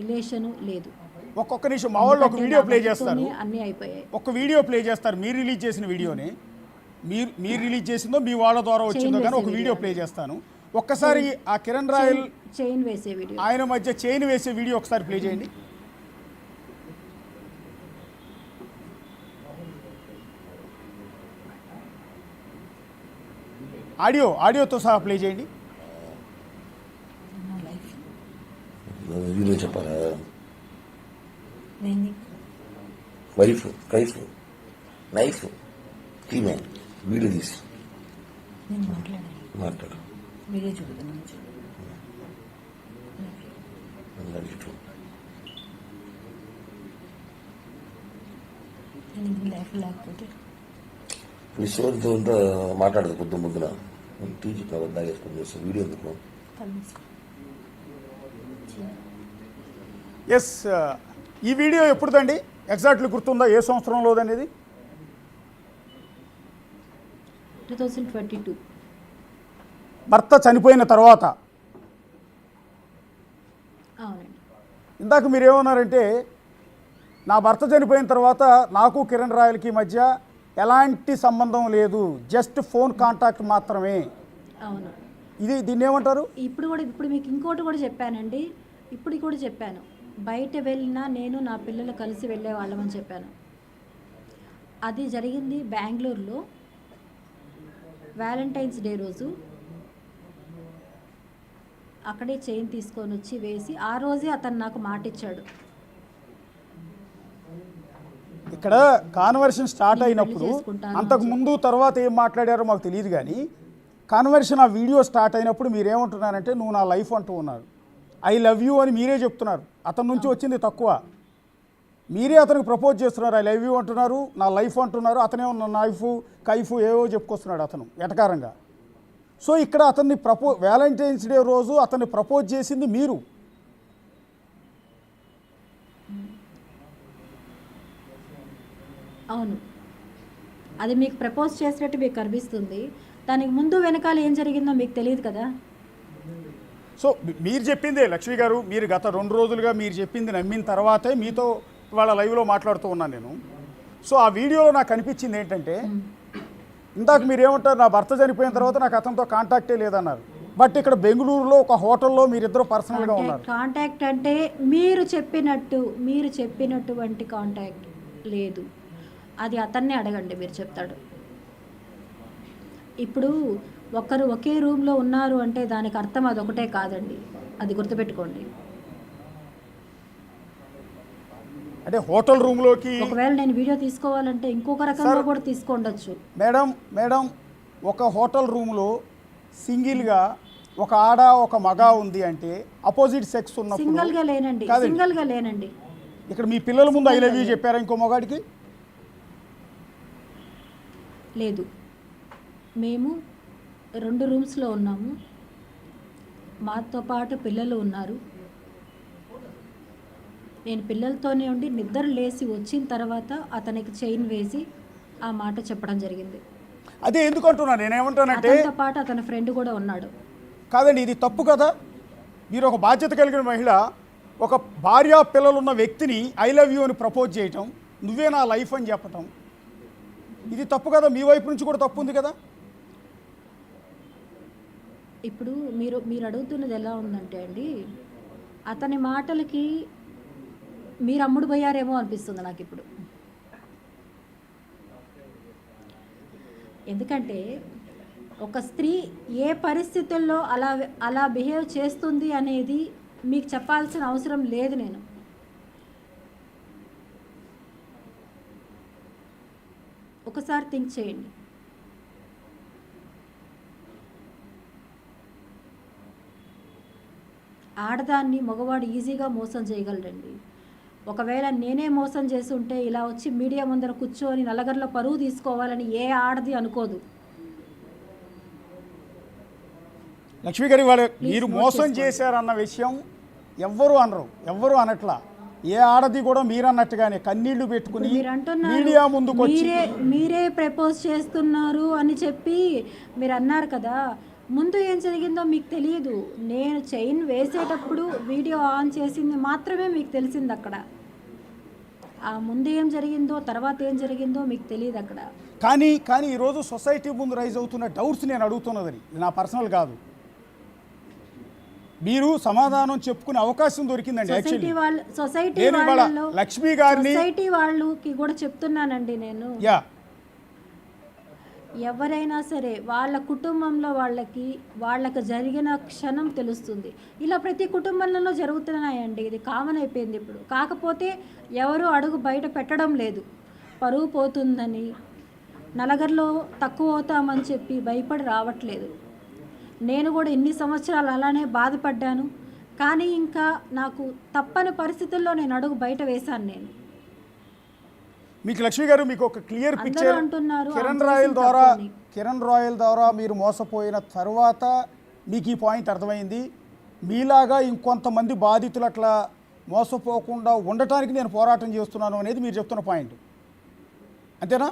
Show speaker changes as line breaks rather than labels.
Relation లేదు.
ఒక్కొక్క నిమిషం మా వాళ్ళు ఒక వీడియో ప్లే చేస్తారు,
అన్నీ అయిపోయాయి.
ఒక వీడియో ప్లే చేస్తారు, మీరు రిలీజ్ చేసిన వీడియోని, మీరు రిలీజ్ చేసిందో మీ వాళ్ళ ద్వారా వచ్చిందో కానీ ఒక వీడియో ప్లే చేస్తాను. ఒక్కసారి ఆ కిరణ్ రాయల్
చైన్ వేసే వీడియో,
ఆయన మధ్య చైన్ వేసే వీడియో ఒకసారి ప్లే చేయండి. ఆడియోతో సహా ప్లే చేయండి.
వీడియో చెప్పాలా? వైఫ్ కైఫ్ నైఫ్ ఈమె వీడియో తీసి మాట్లాడు.
వీడియో చూపుతున్నాను. లైఫ్ లేకపోతే
విశ్వంతో ఉంటే మాట్లాడదు పొద్దు ముద్దున టీజీ కవర్ దాగేసుకొని చేస్తాను వీడియో ఎందుకు.
ఎస్, ఈ వీడియో ఎప్పుడుదండి ఎగ్జాక్ట్లీ గుర్తుందా? ఏ సంవత్సరంలోదనేది?
2022.
భర్త చనిపోయిన తర్వాత.
అవునండి.
ఇందాక మీరేమన్నారంటే నా భర్త చనిపోయిన తర్వాత నాకు కిరణ్ రాయల్కి మధ్య ఎలాంటి సంబంధం లేదు, జస్ట్ ఫోన్ కాంటాక్ట్ మాత్రమే.
అవును.
దీన్ని ఏమంటారు?
ఇప్పుడు మీకు ఇంకోటి కూడా చెప్పానండి, ఇప్పుడు కూడా చెప్పాను. బయట వెళ్ళినా నేను నా పిల్లలు కలిసి వెళ్ళే వాళ్ళమని చెప్పాను. అది జరిగింది బెంగళూరులో వ్యాలంటైన్స్ డే రోజు. అక్కడే చైన్ తీసుకొని వచ్చి వేసి ఆ రోజే అతను నాకు మాట ఇచ్చాడు.
ఇక్కడ కాన్వర్షన్ స్టార్ట్ అయినప్పుడు అంతకు ముందు తర్వాత ఏం మాట్లాడారో మాకు తెలియదు, కానీ కాన్వర్షన్ ఆ వీడియో స్టార్ట్ అయినప్పుడు మీరేమంటున్నారంటే నువ్వు నా లైఫ్ అంటూ ఉన్నారు, ఐ లవ్ యూ అని మీరే చెప్తున్నారు. అతని నుంచి వచ్చింది తక్కువ, మీరే అతనికి ప్రపోజ్ చేస్తున్నారు, ఐ లవ్ యూ అంటున్నారు, నా లైఫ్ అంటున్నారు. అతనేమో నా నైఫ్ కైఫ్ ఏవో చెప్పుకొస్తున్నాడు అతను ఎటకారంగా. సో ఇక్కడ అతన్ని వ్యాలంటైన్స్ డే రోజు అతన్ని ప్రపోజ్ చేసింది మీరు.
అవును, అది మీకు ప్రపోజ్ చేసినట్టు మీకు కనిపిస్తుంది. దానికి ముందు వెనకాల ఏం జరిగిందో మీకు తెలియదు కదా.
సో మీరు చెప్పిందే లక్ష్మి గారు, మీరు గత 2 రోజులుగా మీరు చెప్పింది నమ్మిన తర్వాతే మీతో వాళ్ళ లైవ్లో మాట్లాడుతూ ఉన్నాను నేను. సో ఆ వీడియోలో నాకు అనిపించింది ఏంటంటే, ఇందాక మీరు ఏమంటారు, నా భర్త చనిపోయిన తర్వాత నాకు అతనితో కాంటాక్టే లేదన్నారు. బట్ ఇక్కడ బెంగళూరులో ఒక హోటల్లో మీరిద్దరు పర్సనల్గా ఉన్నారు.
కాంటాక్ట్ అంటే మీరు చెప్పినటువంటి కాంటాక్ట్ లేదు. అది అతన్నే అడగండి, మీరు చెప్తాడు. ఇప్పుడు ఒకరు ఒకే రూమ్లో ఉన్నారు అంటే దానికి అర్థం అదొకటే కాదండి, అది గుర్తుపెట్టుకోండి.
అంటే హోటల్ రూమ్లోకి
ఒకవేళ నేను వీడియో తీసుకోవాలంటే ఇంకొక రకంగా కూడా తీసుకోండొచ్చు.
మేడం ఒక హోటల్ రూమ్లో సింగిల్గా ఒక ఆడ ఒక మగ ఉంది అంటే అపోజిట్ సెక్స్ ఉన్నప్పుడు
సింగిల్గా లేనండి.
ఇక్కడ మీ పిల్లల ముందు ఐ లవ్ యూ చెప్పారా ఇంకో మగాడికి?
లేదు, మేము 2 రూమ్స్లో ఉన్నాము, మాతో పాటు పిల్లలు ఉన్నారు. నేను పిల్లలతోనే ఉండి నిద్ర లేచి వచ్చిన తర్వాత అతనికి చైన్ వేసి ఆ మాట చెప్పడం జరిగింది.
అదే ఎందుకు అంటున్నా, నేనేమంటానంటే
అతనితో పాటు అతని ఫ్రెండ్ కూడా ఉన్నాడు.
కాదండి, ఇది తప్పు కదా. మీరు ఒక బాధ్యత కలిగిన మహిళ, ఒక భార్య పిల్లలున్న వ్యక్తిని ఐ లవ్ యూ అని ప్రపోజ్ చేయటం, నువ్వే నా లైఫ్ అని చెప్పటం, ఇది తప్పు కదా. మీ వైపు నుంచి కూడా తప్పు ఉంది కదా.
ఇప్పుడు మీరు అడుగుతున్నది ఎలా ఉందంటే అండి, అతని మాటలకి మీరు అమ్ముడు పోయారేమో అనిపిస్తుంది నాకు ఇప్పుడు. ఎందుకంటే ఒక స్త్రీ ఏ పరిస్థితుల్లో అలా బిహేవ్ చేస్తుంది అనేది మీకు చెప్పాల్సిన అవసరం లేదు. నేను ఒకసారి థింక్ చేయండి. ఆడదాన్ని మగవాడు ఈజీగా మోసం చేయగలడండి. ఒకవేళ నేనే మోసం చేసి ఉంటే ఇలా వచ్చి మీడియా ముందర కూర్చొని నలగర్లో పరువు తీసుకోవాలని ఏ ఆడది అనుకోదు.
లక్ష్మి గారి వాళ్ళు మీరు మోసం చేశారన్న విషయం ఎవ్వరూ అనరు, ఎవ్వరూ అనట్లా. ఏ ఆడది కూడా మీరన్నట్టుగానే కన్నీళ్లు పెట్టుకుని మీడియా ముందుకు వచ్చి
మీరే ప్రపోజ్ చేస్తున్నారు అని చెప్పి మీరు అన్నారు కదా. ముందు ఏం జరిగిందో మీకు తెలియదు. నేను చైన్ వేసేటప్పుడు వీడియో ఆన్ చేసింది మాత్రమే మీకు తెలిసింది అక్కడ. ఆ ముందు ఏం జరిగిందో తర్వాత ఏం జరిగిందో మీకు తెలియదు అక్కడ.
కానీ ఈరోజు సొసైటీ ముందు రైజ్ అవుతున్న డౌట్స్ నేను అడుగుతున్నదని, ఇది నా పర్సనల్ కాదు. మీరు సమాధానం చెప్పుకునే అవకాశం దొరికిందండి.
సొసైటీ
లక్ష్మి గారిని
సొసైటీ వాళ్ళకి కూడా చెప్తున్నానండి నేను. ఎవరైనా సరే వాళ్ళ కుటుంబంలో వాళ్ళకి జరిగిన క్షణం తెలుస్తుంది. ఇలా ప్రతి కుటుంబంలో జరుగుతున్నాయండి, ఇది కామన్ అయిపోయింది ఇప్పుడు. కాకపోతే ఎవరు అడుగు బయట పెట్టడం లేదు, పరువు పోతుందని, నలుగురిలో తక్కువ అవుతామని చెప్పి భయపడి రావట్లేదు. నేను కూడా ఇన్ని సంవత్సరాలు అలానే బాధపడ్డాను, కానీ ఇంకా నాకు తప్పని పరిస్థితుల్లో నేను అడుగు బయట వేశాను. నేను
మీకు లక్ష్మి గారు మీకు ఒక క్లియర్ పిక్చర్, కిరణ్ రాయల్ ద్వారా మీరు మోసపోయిన తర్వాత మీకు ఈ పాయింట్ అర్థమైంది. మీలాగా ఇంకొంతమంది బాధితులు అట్లా మోసపోకుండా ఉండటానికి నేను పోరాటం చేస్తున్నాను అనేది మీరు చెప్తున్న పాయింట్, అంతేనా?